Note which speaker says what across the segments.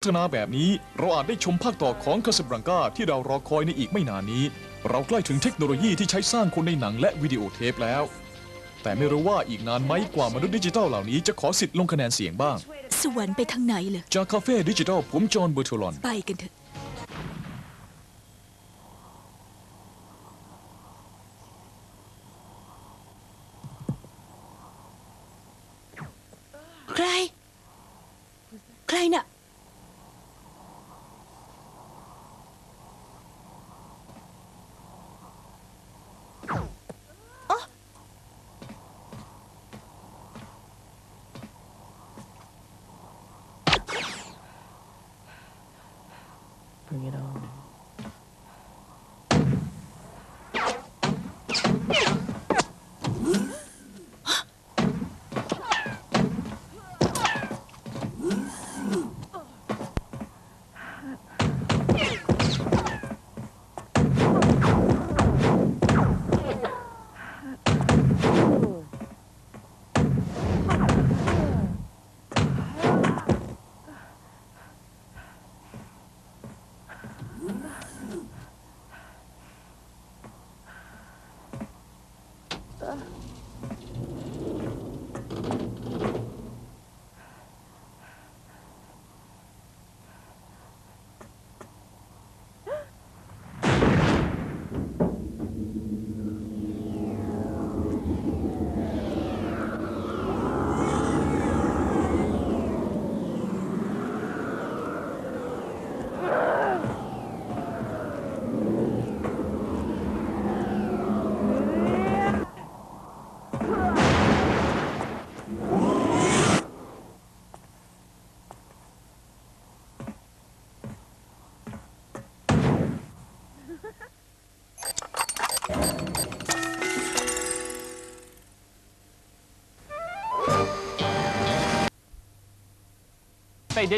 Speaker 1: พัฒนาแบบนี้เราอาจได้ชมภาคต่อของคาสบลังกาที่เรารอคอยในอีกไม่นานนี้เราใกล้ถึงเทคโนโลยีที่ใช้สร้างคนในหนังและวิดีโอเทปแล้วแต่ไม่รู้ว่าอีกนานไหมกว่ามนุษย์ดิจิทัลเหล่านี้จะขอสิทธิ์ลงคะแนนเสียงบ้าง
Speaker 2: สวรรค์ไปทางไหนเลย
Speaker 1: จากคาเฟ่ดิจิทัลผมจอห์นเบอร์โทลอน
Speaker 2: ไปกันเถอะใครน่ะ
Speaker 3: Bring it on.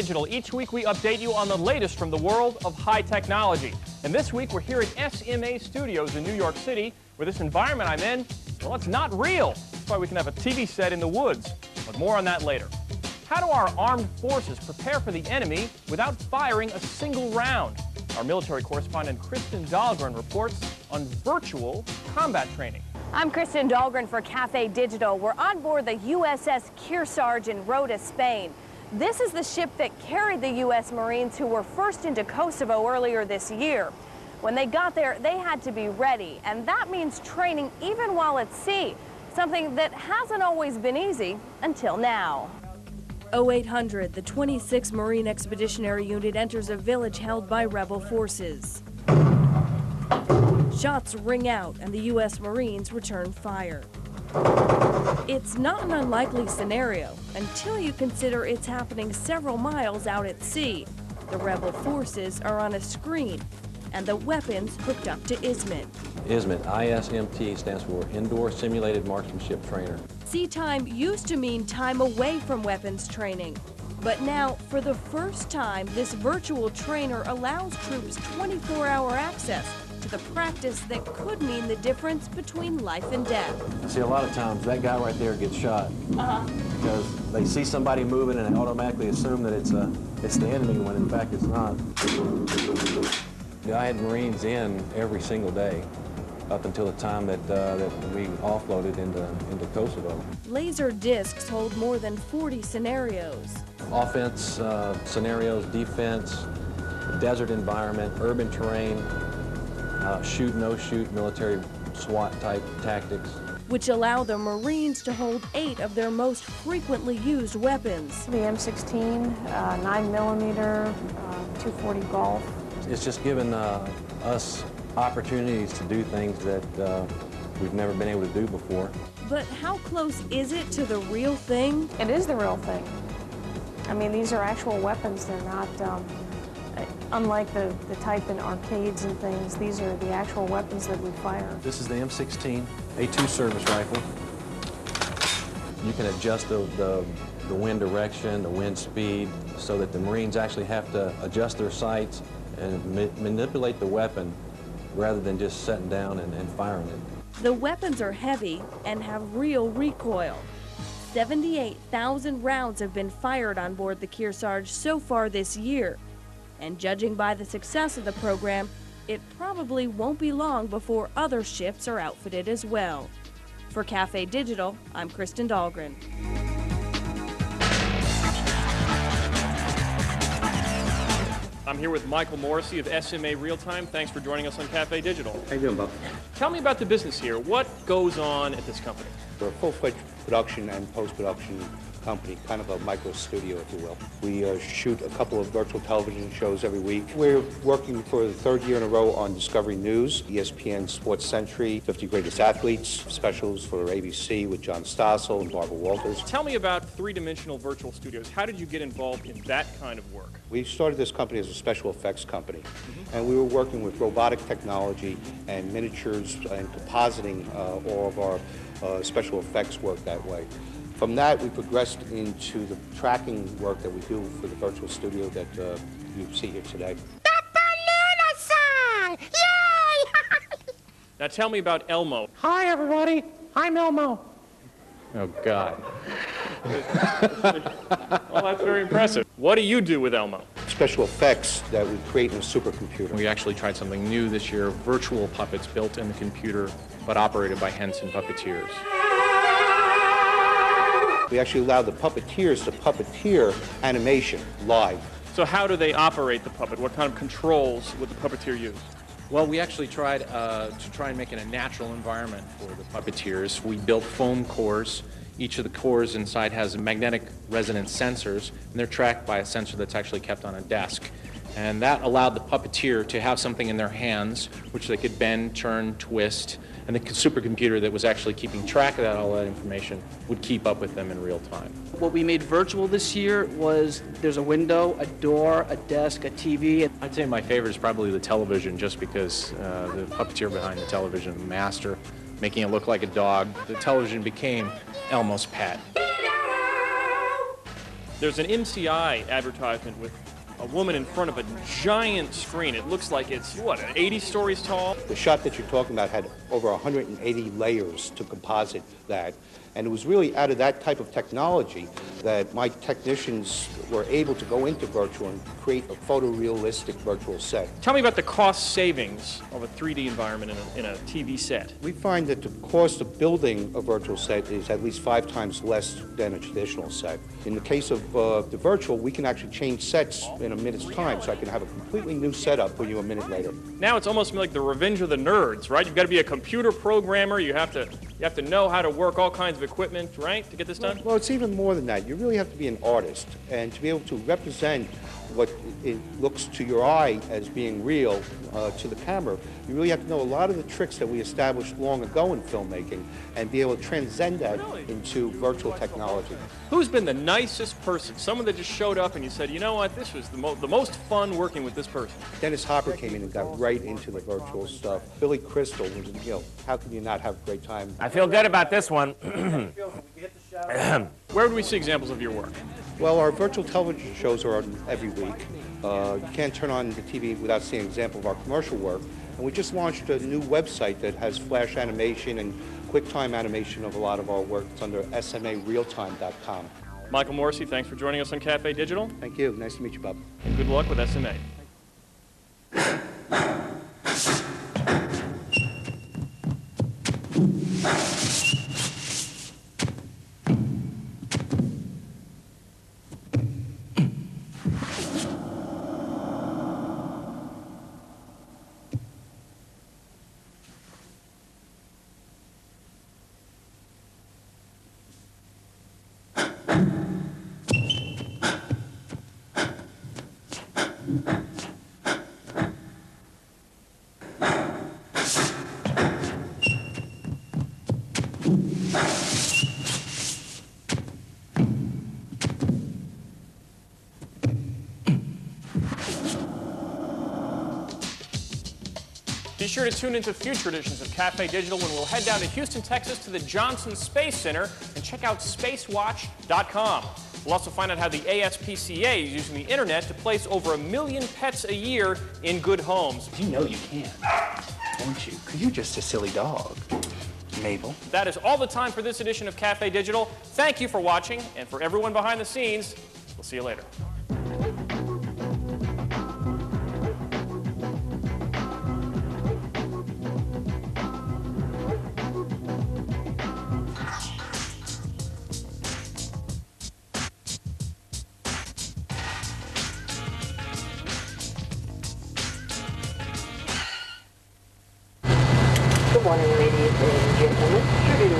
Speaker 4: Digital. Each week we update you on the latest from the world of high technology. And this week we're here at SMA Studios in New York City, where this environment I'm in, well, it's not real. That's why we can have a TV set in the woods. But more on that later. How do our armed forces prepare for the enemy without firing a single round? Our military correspondent Kristen Dahlgren reports on virtual combat training.
Speaker 5: I'm Kristen Dahlgren for Cafe Digital. We're on board the USS Kearsarge in Rota, Spain. This is the ship that carried the U.S. Marines who were first into Kosovo earlier this year. When they got there, they had to be ready, and that means training even while at sea, something that hasn't always been easy until now.
Speaker 6: 0800, the 26th Marine Expeditionary Unit enters a village held by rebel forces. Shots ring out, and the U.S. Marines return fire. It's not an unlikely scenario until you consider it's happening several miles out at sea. The rebel forces are on a screen, and the weapons hooked up to ISMT.
Speaker 7: ISMT, ISMT, stands for Indoor Simulated Marksmanship Trainer.
Speaker 6: Sea time used to mean time away from weapons training. But now, for the first time, this virtual trainer allows troops 24-hour access to the practice that could mean the difference between life and death.
Speaker 7: See, a lot of times that guy right there gets shot because they see somebody moving and they automatically assume that it's the enemy when in fact it's not. I had Marines in every single day up until the time that we offloaded into Kosovo.
Speaker 6: Laser discs hold more than 40 scenarios.
Speaker 7: Offense scenarios, defense, desert environment, urban terrain, shoot, no shoot, military SWAT type tactics.
Speaker 6: Which allow the Marines to hold 8 of their most frequently used weapons.
Speaker 5: The M16, 9mm, 240 Golf.
Speaker 7: It's just given us opportunities to do things that we've never been able to do before.
Speaker 6: But how close is it to the real thing?
Speaker 5: It is the real thing. I mean, these are actual weapons. They're not, unlike the type in arcades and things, these are the actual weapons that we fire.
Speaker 7: This is the M16 A2 service rifle. You can adjust the wind direction, the wind speed, so that the Marines actually have to adjust their sights and manipulate the weapon rather than just sitting down and firing it.
Speaker 6: The weapons are heavy and have real recoil. 78,000 rounds have been fired on board the Kearsarge so far this year. And judging by the success of the program, it probably won't be long before other ships are outfitted as well. For Cafe Digital, I'm Kristen Dahlgren.
Speaker 4: I'm here with Michael Morrissey of SMA Real Time. Thanks for joining us on Cafe Digital.
Speaker 8: How you doing, Bob?
Speaker 4: Tell me about the business here. What goes on at this company?
Speaker 8: We're a full-fledged production and post-production company, kind of a micro studio, if you will. We shoot a couple of virtual television shows every week. We're working for the third year in a row on Discovery News, ESPN Sports Century, 50 Greatest Athletes, specials for ABC with John Stossel and Barbara Walters.
Speaker 4: Tell me about three-dimensional virtual studios. How did you get involved in that kind of work?
Speaker 8: We started this company as a special effects company, and we were working with robotic technology and miniatures and compositing all of our special effects work that way. From that, we progressed into the tracking work that we do for the virtual studio that you see here today.
Speaker 9: The Banana Song! Yay!
Speaker 4: Now tell me about Elmo.
Speaker 9: Hi, everybody. I'm Elmo.
Speaker 7: Oh, God.
Speaker 4: Well, that's very impressive. What do you do with Elmo?
Speaker 8: Special effects that we create in a supercomputer.
Speaker 10: We actually tried something new this year, virtual puppets built in the computer, but operated by Henson puppeteers.
Speaker 8: We actually allow the puppeteers to puppeteer animation live.
Speaker 4: So how do they operate the puppet? What kind of controls would the puppeteer use?
Speaker 10: Well, we actually tried to try and make it a natural environment for the puppeteers. We built foam cores. Each of the cores inside has magnetic resonance sensors, and they're tracked by a sensor that's actually kept on a desk. And that allowed the puppeteer to have something in their hands, which they could bend, turn, twist, and the supercomputer that was actually keeping track of all that information would keep up with them in real time.
Speaker 3: What we made virtual this year was there's a window, a door, a desk, a TV.
Speaker 10: I'd say my favorite is probably the television, just because the puppeteer behind the television, the master, making it look like a dog. The television became Elmo's pet.
Speaker 4: There's an MCI advertisement with a woman in front of a giant screen. It looks like it's, 80 stories tall?
Speaker 8: The shot that you're talking about had over 180 layers to composite that. And it was really out of that type of technology that my technicians were able to go into virtual and create a photorealistic virtual set.
Speaker 4: Tell me about the cost savings of a 3D environment in a TV set.
Speaker 8: We find that the cost of building a virtual set is at least 5 times less than a traditional set. In the case of the virtual, we can actually change sets in a minute's time, so I can have a completely new setup for you a minute later.
Speaker 4: Now it's almost like the Revenge of the Nerds, right? You've got to be a computer programmer. You have to know how to work all kinds of equipment, right, to get this done?
Speaker 8: Well, it's even more than that. You really have to be an artist, and to be able to represent what it looks to your eye as being real to the camera, you really have to know a lot of the tricks that we established long ago in filmmaking and be able to transcend that into virtual technology.
Speaker 4: Who's been the nicest person? Someone that just showed up and you said, you know what, this was the most fun working with this person.
Speaker 8: Dennis Hopper came in and got right into the virtual stuff. Billy Crystal, how can you not have a great time?
Speaker 9: I feel good about this one.
Speaker 4: Where would we see examples of your work?
Speaker 8: Well, our virtual television shows are on every week. You can't turn on the TV without seeing an example of our commercial work. And we just launched a new website that has flash animation and QuickTime animation of a lot of our work. It's under SMARealtime.com.
Speaker 4: Michael Morrissey, thanks for joining us on Cafe Digital.
Speaker 8: Thank you. Nice to meet you, Bob.
Speaker 4: And good luck with SMA. Be sure to tune into future editions of Cafe Digital when we'll head down to Houston, Texas to the Johnson Space Center and check out spacewatch.com. We'll also find out how the ASPCA is using the internet to place over 1 million pets a year in good homes.
Speaker 11: You know you can, don't you? Because you're just a silly dog. Mabel.
Speaker 4: That is all the time for this edition of Cafe Digital. Thank you for watching, and for everyone behind the scenes, we'll see you later.
Speaker 12: Good morning, ladies and gentlemen. Tribute